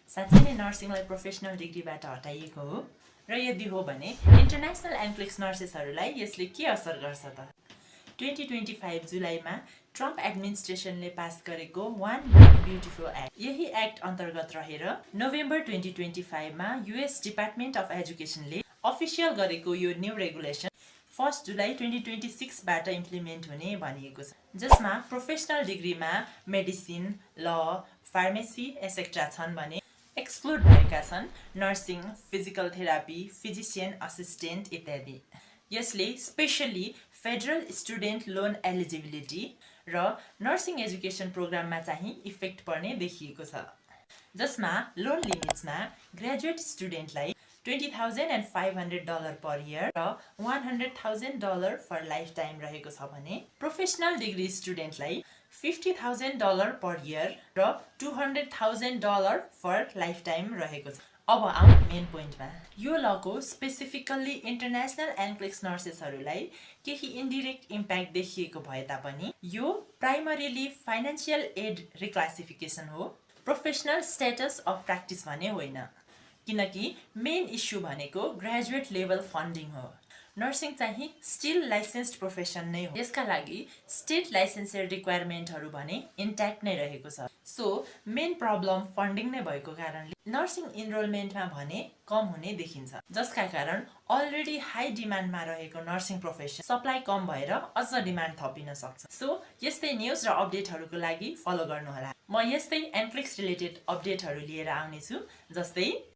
साँच्चै नै नर्सिङलाई प्रोफेसनल डिग्रीबाट हटाइएको हो र यदि हो भने इन्टरनेसनल एन्क्लिक्स नर्सेसहरूलाई यसले के असर गर्छ त 2025 जुलाईमा ट्रम्प एडमिनिस्ट्रेसनले पास गरेको वान बिग ब्युटिफुल एक्ट यही एक्ट अन्तर्गत रहेर नोभेम्बर 2025 मा युएस डिपार्टमेन्ट अफ एजुकेसनले अफिसियल गरेको यो न्यू रेगुलेसन 1 जुलाई 2026 बाट इम्प्लिमेन्ट हुने भनिएको छ जसमा प्रोफेसनल डिग्रीमा मेडिसिन ल फार्मेसी एसेक्ट्रा छन् भने एक्सक्लुड भएका छन् nursing physical therapy physician assistant इत्यादि यसले specially federal student loan eligibility र नर्सिङ एजुकेसन प्रोग्राममा चाहिँ इफेक्ट पर्ने देखिएको छ जसमा लोन लिमिट्समा ग्रेजुएट स्टुडेन्टलाई $20,500 पर इयर र $100,000 फर लाइफ टाइम रहेको छ भने प्रोफेसनल डिग्री स्टुडेन्टलाई $50,000 पर इयर र $200,000 फर लाइफ टाइम रहेको छ अब आउँ मेन पोइन्टमा यो लको स्पेसिफिकल्ली इन्टरनेसनल एन्क्लिक्स नर्सेसहरूलाई केही इन्डिरेक्ट इम्प्याक्ट देखिएको भए तापनि यो प्राइमरीली फाइनेन्सियल एड रिक्लासिफिकेसन हो प्रोफेसनल स्टेटस अफ प्र्याक्टिस भने होइन किनकि मेन इस्यु भनेको ग्रेजुएट लेभल फन्डिङ हो नर्सिङ चाहिँ स्टिल लाइसेन्स्ड प्रोफेसन नै हो यसका लागि स्टेट लाइसेन्सेड रिक्वायरमेन्टहरू भने इन्ट्याक्ट नै रहेको छ सो मेन प्रब्लम फन्डिङ नै भएको कारणले नर्सिङ इनरोलमेन्टमा भने कम हुने देखिन्छ जसका कारण अलरेडी हाई डिमान्डमा रहेको नर्सिङ प्रोफेसन सप्लाई कम भएर अझ डिमान्ड थपिन सक्छ सो यस्तै न्युज र अपडेटहरूको लागि फलो गर्नुहोला म यस्तै एन्क्लिक्स रिलेटेड अपडेटहरू लिएर आउनेछु जस्तै